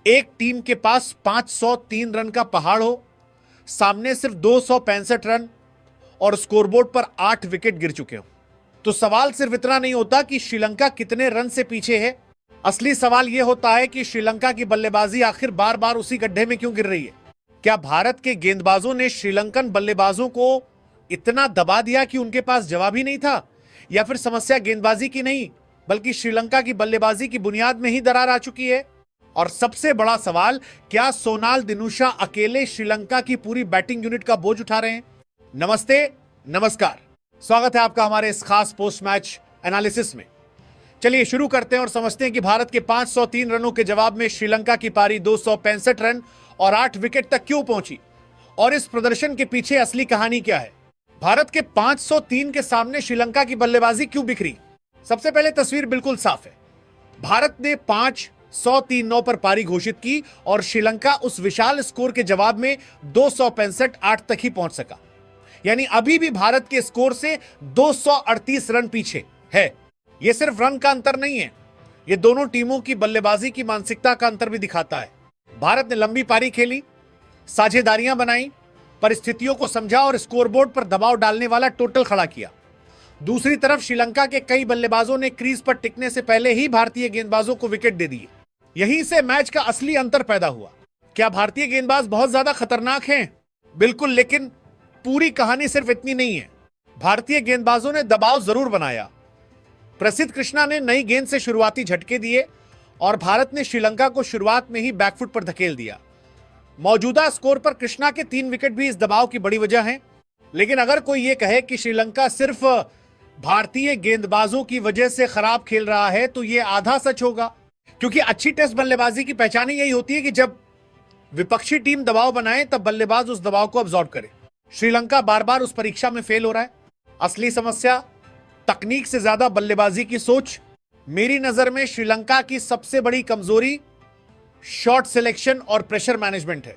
एक टीम के पास 503 रन का पहाड़ हो, सामने सिर्फ 265 रन और स्कोरबोर्ड पर 8 विकेट गिर चुके हो, तो सवाल सिर्फ इतना नहीं होता कि श्रीलंका कितने रन से पीछे है। असली सवाल यह होता है कि श्रीलंका की बल्लेबाजी आखिर बार बार उसी गड्ढे में क्यों गिर रही है। क्या भारत के गेंदबाजों ने श्रीलंकन बल्लेबाजों को इतना दबा दिया कि उनके पास जवाब ही नहीं था, या फिर समस्या गेंदबाजी की नहीं बल्कि श्रीलंका की बल्लेबाजी की बुनियाद में ही दरार आ चुकी है? और सबसे बड़ा सवाल, क्या सोनाल दिनुशा अकेले श्रीलंका की पूरी बैटिंग यूनिट का बोझ उठा रहे हैं? नमस्ते, नमस्कार, स्वागत है आपका हमारे इस खास पोस्ट मैच एनालिसिस में। चलिए शुरू करते हैं और समझते हैं कि भारत के 503 रनों के जवाब में श्रीलंका की पारी 265 रन और 8 विकेट तक क्यों पहुंची, और इस प्रदर्शन के पीछे असली कहानी क्या है। भारत के 503 के सामने श्रीलंका की बल्लेबाजी क्यों बिखरी? सबसे पहले तस्वीर बिल्कुल साफ है। भारत ने 5-100-3-9 पर पारी घोषित की और श्रीलंका उस विशाल स्कोर के जवाब में 265-8 तक ही पहुंच सका। यानी अभी भी भारत के स्कोर से 238 रन पीछे है। यह सिर्फ रन का अंतर नहीं है, यह दोनों टीमों की बल्लेबाजी की मानसिकता का अंतर भी दिखाता है। भारत ने लंबी पारी खेली, साझेदारियां बनाई, परिस्थितियों को समझा और स्कोरबोर्ड पर दबाव डालने वाला टोटल खड़ा किया। दूसरी तरफ श्रीलंका के कई बल्लेबाजों ने क्रीज पर टिकने से पहले ही भारतीय गेंदबाजों को विकेट दे दिए। यहीं से मैच का असली अंतर पैदा हुआ। क्या भारतीय गेंदबाज बहुत ज्यादा खतरनाक हैं? बिल्कुल, लेकिन पूरी कहानी सिर्फ इतनी नहीं है। भारतीय गेंदबाजों ने दबाव जरूर बनाया। प्रसिद्ध कृष्णा ने नई गेंद से शुरुआती झटके दिए और भारत ने श्रीलंका को शुरुआत में ही बैकफुट पर धकेल दिया। मौजूदा स्कोर पर कृष्णा के 3 विकेट भी इस दबाव की बड़ी वजह हैं। लेकिन अगर कोई यह कहे कि श्रीलंका सिर्फ भारतीय गेंदबाजों की वजह से खराब खेल रहा है, तो यह आधा सच होगा, क्योंकि अच्छी टेस्ट बल्लेबाजी की पहचान यही होती है कि जब विपक्षी टीम दबाव बनाए तब बल्लेबाज उस दबाव को अब्सॉर्ब करे। श्रीलंका बार बार उस परीक्षा में फेल हो रहा है। असली समस्या तकनीक से ज्यादा बल्लेबाजी की सोच। मेरी नजर में श्रीलंका की सबसे बड़ी कमजोरी शॉट सिलेक्शन और प्रेशर मैनेजमेंट है।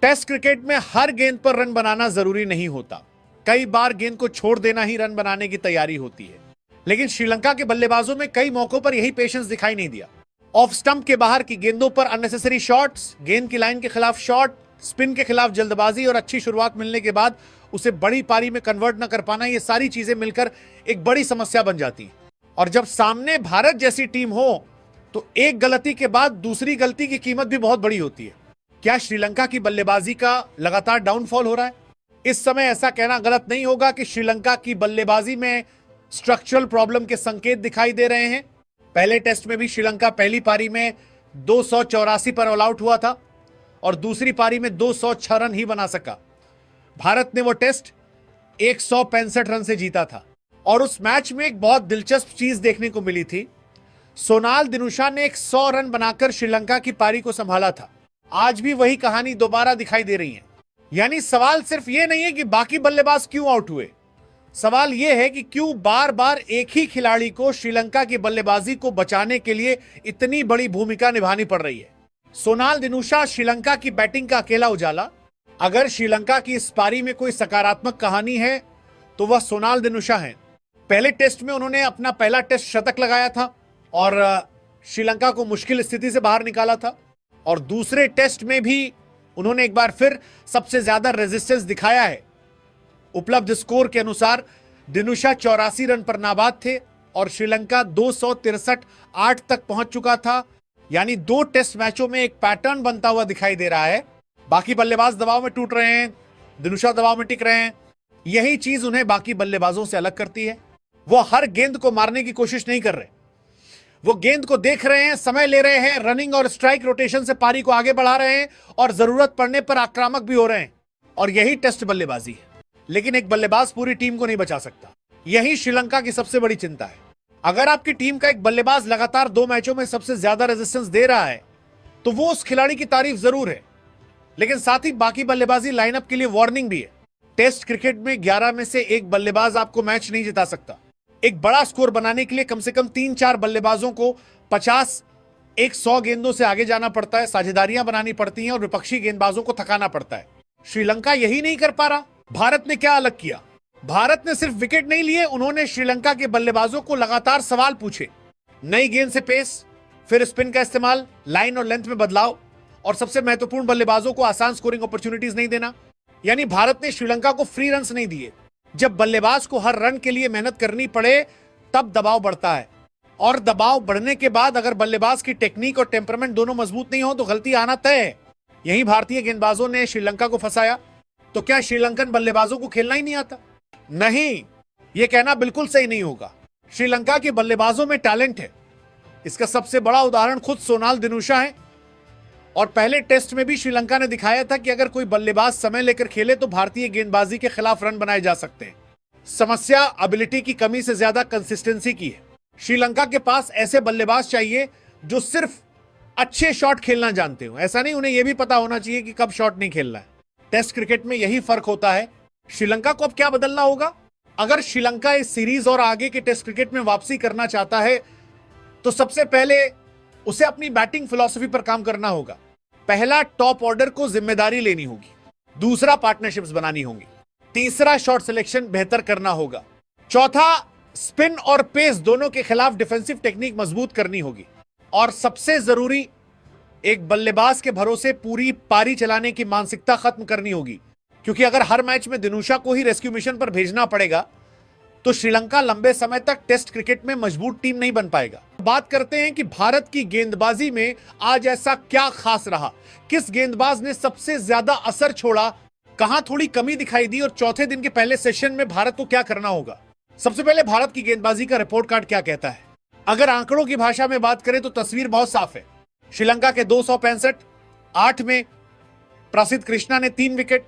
टेस्ट क्रिकेट में हर गेंद पर रन बनाना जरूरी नहीं होता, कई बार गेंद को छोड़ देना ही रन बनाने की तैयारी होती है। लेकिन श्रीलंका के बल्लेबाजों में कई मौकों पर यही पेशेंस दिखाई नहीं दिया। ऑफ स्टंप के बाहर की गेंदों पर अननेसेसरी शॉट्स, गेंद की लाइन के खिलाफ शॉट, स्पिन के खिलाफ जल्दबाजी और अच्छी शुरुआत मिलने के बाद उसे बड़ी पारी में कन्वर्ट न कर पाना, ये सारी चीजें मिलकर एक बड़ी समस्या बन जाती है। और जब सामने भारत जैसी टीम हो तो एक गलती के बाद दूसरी गलती की कीमत भी बहुत बड़ी होती है। क्या श्रीलंका की बल्लेबाजी का लगातार डाउनफॉल हो रहा है? इस समय ऐसा कहना गलत नहीं होगा कि श्रीलंका की बल्लेबाजी में स्ट्रक्चरल प्रॉब्लम के संकेत दिखाई दे रहे हैं। पहले टेस्ट में भी श्रीलंका पहली पारी में 284 पर ऑल आउट हुआ था और दूसरी पारी में 206 रन ही बना सका। भारत ने वो टेस्ट 165 रन से जीता था और उस मैच में एक बहुत दिलचस्प चीज देखने को मिली थी। सोनाल दिनुशा ने 100 रन बनाकर श्रीलंका की पारी को संभाला था। आज भी वही कहानी दोबारा दिखाई दे रही है। यानी सवाल सिर्फ यह नहीं है कि बाकी बल्लेबाज क्यों आउट हुए, सवाल यह है कि क्यों बार बार एक ही खिलाड़ी को श्रीलंका की बल्लेबाजी को बचाने के लिए इतनी बड़ी भूमिका निभानी पड़ रही है। सोनाल दिनुशा श्रीलंका की बैटिंग का अकेला उजाला। अगर श्रीलंका की इस पारी में कोई सकारात्मक कहानी है तो वह सोनाल दिनुशा है। पहले टेस्ट में उन्होंने अपना पहला टेस्ट शतक लगाया था और श्रीलंका को मुश्किल स्थिति से बाहर निकाला था, और दूसरे टेस्ट में भी उन्होंने एक बार फिर सबसे ज्यादा रेजिस्टेंस दिखाया है। उपलब्ध स्कोर के अनुसार दिनुशा 84 रन पर नाबाद थे और श्रीलंका 263-8 तक पहुंच चुका था। यानी 2 टेस्ट मैचों में एक पैटर्न बनता हुआ दिखाई दे रहा है। बाकी बल्लेबाज दबाव में टूट रहे हैं, दिनुशा दबाव में टिक रहे हैं। यही चीज उन्हें बाकी बल्लेबाजों से अलग करती है। वो हर गेंद को मारने की कोशिश नहीं कर रहे, वो गेंद को देख रहे हैं, समय ले रहे हैं, रनिंग और स्ट्राइक रोटेशन से पारी को आगे बढ़ा रहे हैं और जरूरत पड़ने पर आक्रामक भी हो रहे हैं। और यही टेस्ट बल्लेबाजी है। लेकिन एक बल्लेबाज पूरी टीम को नहीं बचा सकता। यही श्रीलंका की सबसे बड़ी चिंता है। अगर आपकी टीम का एक बल्लेबाज लगातार 2 मैचों में सबसे ज्यादा रेजिस्टेंस दे रहा है तो वो उस खिलाड़ी की तारीफ जरूर है, लेकिन साथ ही बाकी बल्लेबाजी लाइनअप के लिए वार्निंग भी है। टेस्ट क्रिकेट में 11 में से एक बल्लेबाज आपको मैच नहीं जिता सकता। एक बड़ा स्कोर बनाने के लिए कम से कम 3-4 बल्लेबाजों को 50-100 गेंदों से आगे जाना पड़ता है, साझेदारियां बनानी पड़ती हैं और विपक्षी गेंदबाजों को थकाना पड़ता है। श्रीलंका यही नहीं कर पा रहा। भारत ने क्या अलग किया? भारत ने सिर्फ विकेट नहीं लिए, उन्होंने श्रीलंका के बल्लेबाजों को लगातार सवाल पूछे। नई गेंद से पेस, फिर स्पिन का इस्तेमाल, लाइन और लेंथ में बदलाव और सबसे महत्वपूर्ण बल्लेबाजों को आसान स्कोरिंग अपॉर्चुनिटीज नहीं देना। यानी भारत ने श्रीलंका को फ्री रन्स नहीं दिए। जब बल्लेबाज को हर रन के लिए मेहनत करनी पड़े तब दबाव बढ़ता है, और दबाव बढ़ने के बाद अगर बल्लेबाज की टेक्निक और टेम्परामेंट दोनों मजबूत नहीं हो तो गलती आना तय है। यही भारतीय गेंदबाजों ने श्रीलंका को फंसाया। तो क्या श्रीलंकन बल्लेबाजों को खेलना ही नहीं आता? नहीं, यह कहना बिल्कुल सही नहीं होगा। श्रीलंका के बल्लेबाजों में टैलेंट है। इसका सबसे बड़ा उदाहरण खुद सोनाल दिनुशा है, और पहले टेस्ट में भी श्रीलंका ने दिखाया था कि अगर कोई बल्लेबाज समय लेकर खेले तो भारतीय गेंदबाजी के खिलाफ रन बनाए जा सकते हैं। समस्या एबिलिटी की कमी से ज्यादा कंसिस्टेंसी की है। श्रीलंका के पास ऐसे बल्लेबाज चाहिए जो सिर्फ अच्छे शॉट खेलना जानते हो। ऐसा नहीं, उन्हें यह भी पता होना चाहिए कि कब शॉट नहीं खेलना है। टेस्ट क्रिकेट में यही फर्क होता है। श्रीलंका को अब क्या बदलना होगा? अगर श्रीलंका इस सीरीज और आगे के टेस्ट क्रिकेट में वापसी करना चाहता है तो सबसे पहले उसे अपनी बैटिंग फिलॉसफी पर काम करना होगा। पहला, टॉप ऑर्डर को जिम्मेदारी लेनी होगी। दूसरा, पार्टनरशिप्स बनानी होंगी। तीसरा, शॉट सिलेक्शन बेहतर करना होगा। चौथा, स्पिन और पेस दोनों के खिलाफ डिफेंसिव टेक्निक मजबूत करनी होगी। और सबसे जरूरी, एक बल्लेबाज के भरोसे पूरी पारी चलाने की मानसिकता खत्म करनी होगी, क्योंकि अगर हर मैच में दिनुशा को ही रेस्क्यू मिशन पर भेजना पड़ेगा तो श्रीलंका लंबे समय तक टेस्ट क्रिकेट में मजबूत टीम नहीं बन पाएगा। बात करते हैं कि भारत की गेंदबाजी में आज ऐसा क्या खास रहा, किस गेंदबाज ने सबसे ज्यादा असर छोड़ा, कहां थोड़ी कमी दिखाई दी, और चौथे दिन के पहले सेशन में भारत को क्या करना होगा। सबसे पहले भारत की गेंदबाजी का रिपोर्ट कार्ड क्या कहता है। अगर आंकड़ों की भाषा में बात करें तो तस्वीर बहुत साफ है। श्रीलंका के 265, 8 में प्रसिद्ध कृष्णा ने 3 विकेट,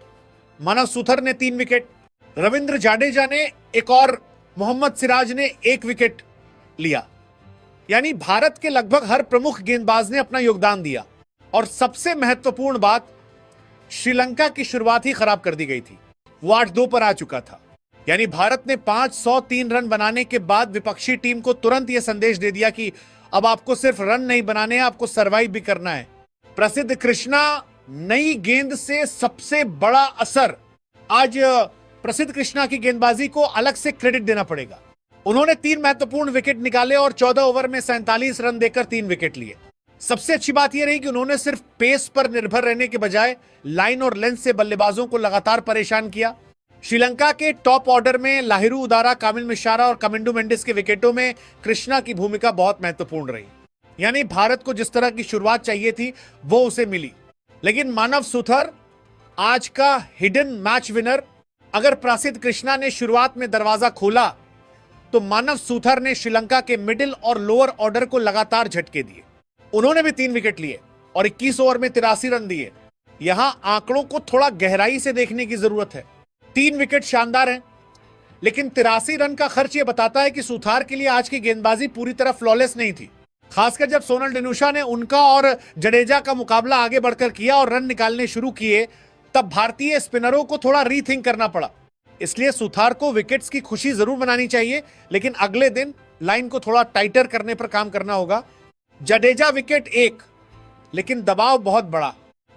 मानव सुथर ने 3 विकेट, रविंद्र जाडेजा ने 1 और मोहम्मद सिराज ने 1 विकेट लिया। यानी भारत के लगभग हर प्रमुख गेंदबाज ने अपना योगदान दिया। और सबसे महत्वपूर्ण बात, श्रीलंका की शुरुआत ही खराब कर दी गई थी। वो 8-2 पर आ चुका था। यानी भारत ने 503 रन बनाने के बाद विपक्षी टीम को तुरंत यह संदेश दे दिया कि अब आपको सिर्फ रन नहीं बनाने हैं, आपको सर्वाइव भी करना है। प्रसिद्ध कृष्णा, नई गेंद से सबसे बड़ा असर। आज प्रसिद्ध कृष्णा की गेंदबाजी को अलग से क्रेडिट देना पड़ेगा। उन्होंने 3 महत्वपूर्ण विकेट निकाले और 14 ओवर में 47 रन देकर 3 विकेट लिए। सबसे अच्छी बात यह रही कि उन्होंने सिर्फ पेस पर निर्भर रहने के बजाय लाइन और लेंथ से बल्लेबाजों को लगातार परेशान किया। श्रीलंका के टॉप ऑर्डर में लाहिरू उदारा, कामिल मिश्रा और कमिंडू मेंडिस के विकेटों में कृष्णा की भूमिका बहुत महत्वपूर्ण रही। यानी भारत को जिस तरह की शुरुआत चाहिए थी वो उसे मिली। लेकिन मानव सुथर आज का हिडन मैच विनर। अगर प्रसिद्ध कृष्णा ने शुरुआत में दरवाजा खोला तो मानव सुथर ने श्रीलंका के मिडिल और लोअर ऑर्डर को लगातार झटके दिए। उन्होंने भी 3 विकेट लिए और 21 ओवर में 83 रन दिए। यहां आंकड़ों को थोड़ा गहराई से देखने की जरूरत है। 3 विकेट शानदार हैं, लेकिन 83 रन का खर्च यह बताता है कि सुथार के लिए आज की गेंदबाजी पूरी तरह फ्लॉलेस नहीं थी। खासकर जब सोनल दिनुशा ने उनका और जडेजा का मुकाबला आगे बढ़कर किया और रन निकालने शुरू किए, तब भारतीय स्पिनरों को थोड़ा रीथिंक करना पड़ा। इसलिए सुथार को विकेट्स की खुशी जरूर मनानी चाहिए, लेकिन अगले दिन लाइन को थोड़ा टाइटर करने पर काम करना होगा। जडेजा विकेट 1, लेकिन दबाव बहुत बड़ा।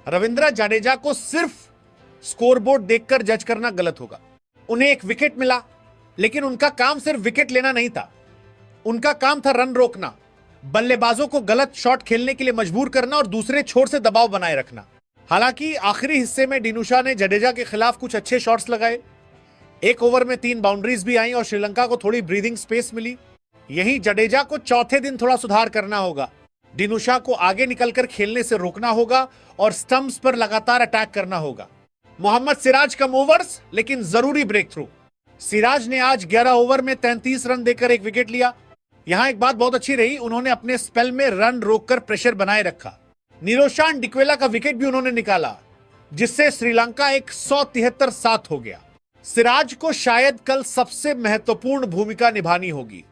रविंद्र जडेजा को सिर्फ स्कोरबोर्ड देखकर जज करना गलत होगा। उन्हें 1 विकेट मिला, लेकिन उनका काम सिर्फ विकेट लेना नहीं था। उनका काम था रन रोकना, बल्लेबाजों को गलत शॉट खेलने के लिए मजबूर करना और दूसरे छोर से दबाव बनाए रखना। हालांकि आखिरी हिस्से में दिनुशा ने जडेजा के खिलाफ कुछ अच्छे शॉट्स लगाए। 1 ओवर में 3 बाउंड्रीज भी आई और श्रीलंका को थोड़ी ब्रीदिंग स्पेस मिली। यही जडेजा को चौथे दिन थोड़ा सुधार करना होगा। दिनुशा को आगे निकलकर खेलने से रोकना होगा और स्टंप्स पर लगातार अटैक करना होगा। मोहम्मद सिराज कम ओवर्स, लेकिन जरूरी ब्रेक थ्रू। सिराज ने आज 11 ओवर में 33 रन देकर 1 विकेट लिया। यहां एक बात बहुत अच्छी रही, उन्होंने अपने स्पेल में रन रोककर प्रेशर बनाए रखा। निरोशान डिक्वेला का विकेट भी उन्होंने निकाला, जिससे श्रीलंका 173 हो गया। सिराज को शायद कल सबसे महत्वपूर्ण भूमिका निभानी होगी,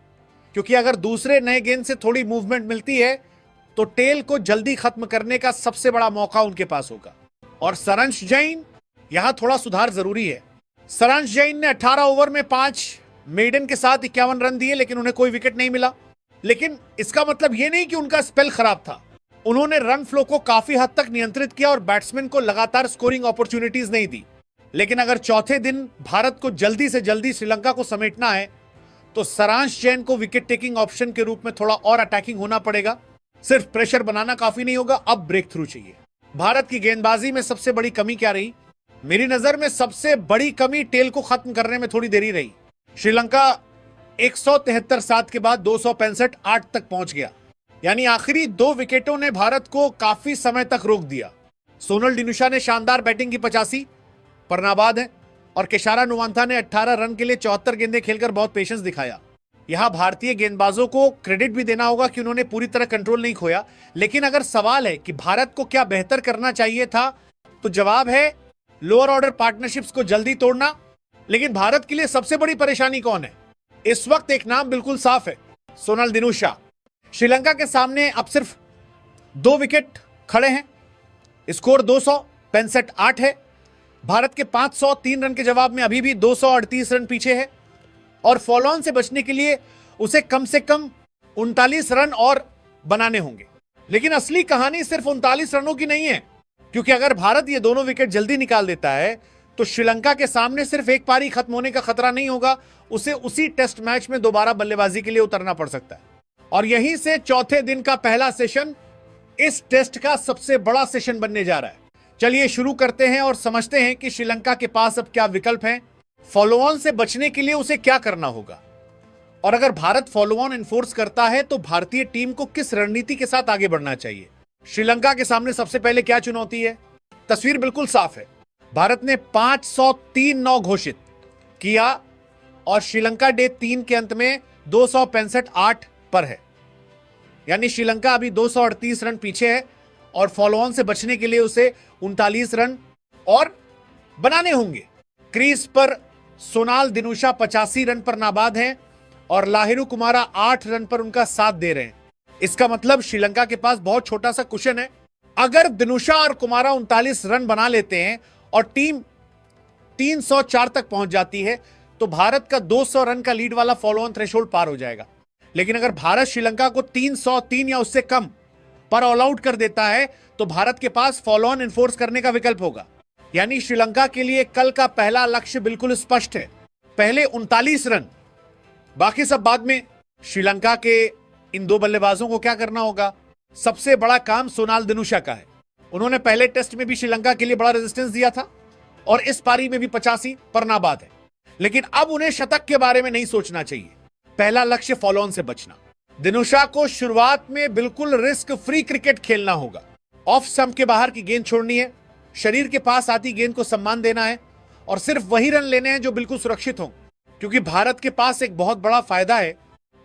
क्योंकि अगर दूसरे नए गेंद से थोड़ी मूवमेंट मिलती है तो टेल को जल्दी खत्म करने का सबसे बड़ा मौका उनके पास होगा। और सरंश जैन, यहां थोड़ा सुधार जरूरी है। सरंश जैन ने 18 ओवर में 5 मेडन के साथ 51 रन दिए, लेकिन उन्हें कोई विकेट नहीं मिला। लेकिन इसका मतलब यह नहीं कि उनका स्पेल खराब था। उन्होंने रन फ्लो को काफी हद तक नियंत्रित किया और बैट्समैन को लगातार स्कोरिंग अपॉर्चुनिटीज नहीं दी। लेकिन अगर चौथे दिन भारत को जल्दी से जल्दी श्रीलंका को समेटना है तो सरंश जैन को विकेट टेकिंग ऑप्शन के रूप में थोड़ा और अटैकिंग होना पड़ेगा। सिर्फ प्रेशर बनाना काफी नहीं होगा, अब ब्रेक थ्रू चाहिए। भारत की गेंदबाजी में सबसे बड़ी कमी क्या रही? मेरी नजर में सबसे बड़ी कमी टेल को खत्म करने में थोड़ी देरी रही। श्रीलंका 173 सात के बाद 265 8 तक पहुंच गया, यानी आखिरी 2 विकेटों ने भारत को काफी समय तक रोक दिया। सोनल डिनुशा ने शानदार बैटिंग की 85 पर नाबाद है और केशारा नुवांथा ने 18 रन के लिए 74 गेंदें खेलकर बहुत पेशेंस दिखाया। यहां भारतीय गेंदबाजों को क्रेडिट भी देना होगा कि उन्होंने पूरी तरह कंट्रोल नहीं खोया, लेकिन अगर सवाल है कि भारत को क्या बेहतर करना चाहिए था, तो जवाब है लोअर ऑर्डर पार्टनरशिप्स को जल्दी तोड़ना। लेकिन भारत के लिए सबसे बड़ी परेशानी कौन है? इस वक्त एक नाम बिल्कुल साफ है, सोनल दिनुशा। श्रीलंका के सामने अब सिर्फ 2 विकेट खड़े हैं, स्कोर 265 8 है। भारत के 503 रन के जवाब में अभी भी 238 रन पीछे है और फॉलो ऑन से बचने के लिए उसे कम से कम 39 रन और बनाने होंगे। लेकिन असली कहानी सिर्फ 39 रनों की नहीं है, क्योंकि अगर भारत ये दोनों विकेट जल्दी निकाल देता है तो श्रीलंका के सामने सिर्फ एक पारी खत्म होने का खतरा नहीं होगा, उसे उसी टेस्ट मैच में दोबारा बल्लेबाजी के लिए उतरना पड़ सकता है। और यहीं से चौथे दिन का पहला सेशन इस टेस्ट का सबसे बड़ा सेशन बनने जा रहा है। चलिए शुरू करते हैं और समझते हैं कि श्रीलंका के पास अब क्या विकल्प हैं, फॉलो ऑन से बचने के लिए उसे क्या करना होगा, और अगर भारत फॉलो ऑन एनफोर्स करता है तो भारतीय टीम को किस रणनीति के साथ आगे बढ़ना चाहिए। श्रीलंका के सामने सबसे पहले क्या चुनौती है? तस्वीर बिल्कुल साफ है। भारत ने 503 घोषित किया और श्रीलंका डे 3 के अंत में 265 8 पर है, यानी श्रीलंका अभी 238 रन पीछे है और फॉलो ऑन से बचने के लिए उसे 39 रन और बनाने होंगे। क्रीज पर सोनाल दिनुशा 85 रन पर नाबाद हैं और लाहिरू कुमारा 8 रन पर उनका साथ दे रहे हैं। इसका मतलब श्रीलंका के पास बहुत छोटा सा कुशन है। अगर दिनुशा और कुमारा 39 रन बना लेते हैं और टीम 304 तक पहुंच जाती है तो भारत का 200 रन का लीड वाला फॉलो ऑन थ्रेशोल्ड पार हो जाएगा। लेकिन अगर भारत श्रीलंका को 303 या उससे कम पर ऑल आउट कर देता है तो भारत के पास फॉलो ऑन एनफोर्स करने का विकल्प होगा। यानी श्रीलंका के लिए कल का पहला लक्ष्य बिल्कुल स्पष्ट है, पहले 39 रन, बाकी सब बाद में। श्रीलंका के इन 2 बल्लेबाजों को क्या करना होगा? सबसे बड़ा काम सोनाल दिनुशा का है। उन्होंने पहले टेस्ट में भी श्रीलंका के लिए बड़ा रेजिस्टेंस दिया था और इस पारी में भी 85 पर नाबाद है, लेकिन अब उन्हें शतक के बारे में नहीं सोचना चाहिए। पहला लक्ष्य फॉलो ऑन से बचना। दिनुशा को शुरुआत में बिल्कुल रिस्क फ्री क्रिकेट खेलना होगा। ऑफ स्टंप के बाहर की गेंद छोड़नी है, शरीर के पास आती गेंद को सम्मान देना है और सिर्फ वही रन लेने हैं जो बिल्कुल सुरक्षित हों, क्योंकि भारत के पास एक बहुत बड़ा फायदा है,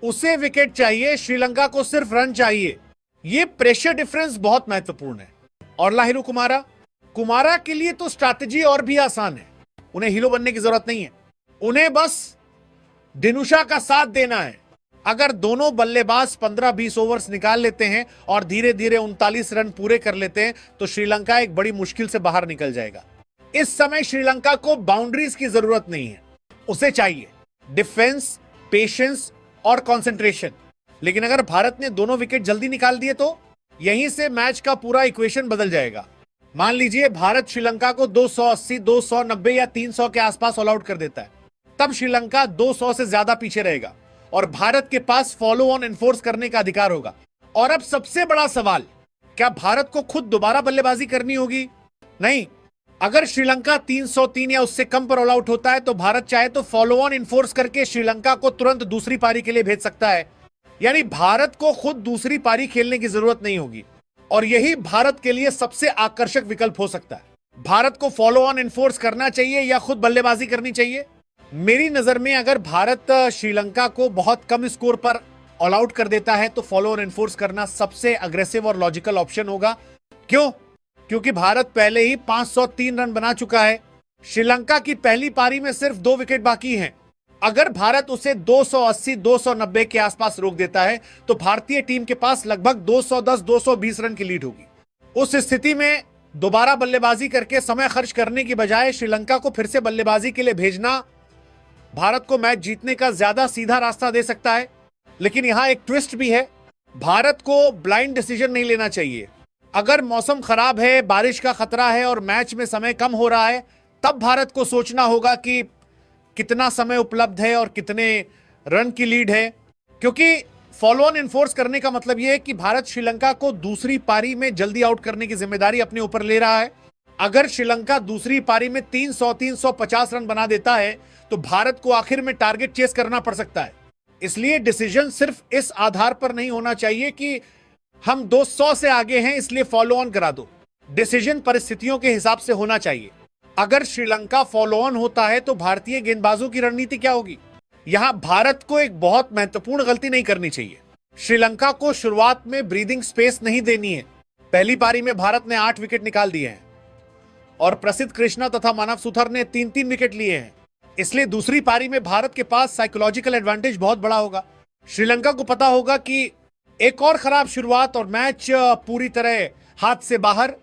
उसे विकेट चाहिए, श्रीलंका को सिर्फ रन चाहिए। यह प्रेशर डिफरेंस बहुत महत्वपूर्ण है। और लाहिरू कुमारा के लिए तो स्ट्रैटेजी और भी आसान है। उन्हें हीरो बनने की जरूरत नहीं है, उन्हें बस दिनुशा का साथ देना है। अगर दोनों बल्लेबाज 15-20 ओवर्स निकाल लेते हैं और धीरे धीरे 39 रन पूरे कर लेते हैं तो श्रीलंका एक बड़ी मुश्किल से बाहर निकल जाएगा। इस समय श्रीलंका को बाउंड्रीज की जरूरत नहीं है, उसे चाहिए डिफेंस, पेशेंस और कंसंट्रेशन। लेकिन अगर भारत ने दोनों विकेट जल्दी निकाल दिए तो यहीं से मैच का पूरा इक्वेशन बदल जाएगा। मान लीजिए भारत श्रीलंका को 280, 290 या 300 के आसपास ऑल आउट कर देता है, तब श्रीलंका 200 से ज्यादा पीछे रहेगा और भारत के पास फॉलो ऑन एनफोर्स करने का अधिकार होगा। और अब सबसे बड़ा सवाल, क्या भारत को खुद दोबारा बल्लेबाजी करनी होगी? नहीं। अगर श्रीलंका 303 या उससे कम पर ऑल आउट होता है तो भारत चाहे तो फॉलो ऑन एनफोर्स करके श्रीलंका को तुरंत दूसरी पारी के लिए भेज सकता है। यानी भारत को खुद दूसरी पारी खेलने की जरूरत नहीं होगी और यही भारत के लिए सबसे आकर्षक विकल्प हो सकता है। भारत को फॉलो ऑन एनफोर्स करना चाहिए या खुद बल्लेबाजी करनी चाहिए? मेरी नजर में अगर भारत श्रीलंका को बहुत कम स्कोर पर ऑल आउट कर देता है तो फॉलो ऑन एनफोर्स करना सबसे अग्रेसिव और लॉजिकल ऑप्शन होगा। क्यों? क्योंकि भारत पहले ही 503 रन बना चुका है। श्रीलंका की पहली पारी में सिर्फ 2 विकेट बाकी हैं। अगर भारत उसे 280, 290 के आसपास रोक देता है तो भारतीय टीम के पास लगभग 210, 220 रन की लीड होगी। उस स्थिति में दोबारा बल्लेबाजी करके समय खर्च करने की बजाय श्रीलंका को फिर से बल्लेबाजी के लिए भेजना भारत को मैच जीतने का ज्यादा सीधा रास्ता दे सकता है। लेकिन यहां एक ट्विस्ट भी है, भारत को ब्लाइंड डिसीजन नहीं लेना चाहिए। अगर मौसम खराब है, बारिश का खतरा है और मैच में समय कम हो रहा है, तब भारत को सोचना होगा कि कितना समय उपलब्ध है और कितने रन की लीड है, क्योंकि फॉलो ऑन इन्फोर्स करने का मतलब यह है कि भारत श्रीलंका को दूसरी पारी में जल्दी आउट करने की जिम्मेदारी अपने ऊपर ले रहा है। अगर श्रीलंका दूसरी पारी में 350 रन बना देता है तो भारत को आखिर में टारगेट चेस करना पड़ सकता है। इसलिए डिसीजन सिर्फ इस आधार पर नहीं होना चाहिए कि हम 200 से आगे हैं इसलिए फॉलो ऑन करा दो। डिसीजन परिस्थितियों के हिसाब से होना चाहिए। अगर श्रीलंका फॉलो ऑन होता है तो भारतीय गेंदबाजों की रणनीति क्या होगी? यहां भारत को एक बहुत महत्वपूर्ण गलती नहीं करनी चाहिए। श्रीलंका को शुरुआत में ब्रीदिंग स्पेस नहीं देनी है। पहली पारी में भारत ने 8 विकेट निकाल दिए हैं और प्रसिद्ध कृष्णा तथा मानव सुथार ने 3-3 विकेट लिए हैं। इसलिए दूसरी पारी में भारत के पास साइकोलॉजिकल एडवांटेज बहुत बड़ा होगा। श्रीलंका को पता होगा कि एक और खराब शुरुआत और मैच पूरी तरह हाथ से बाहर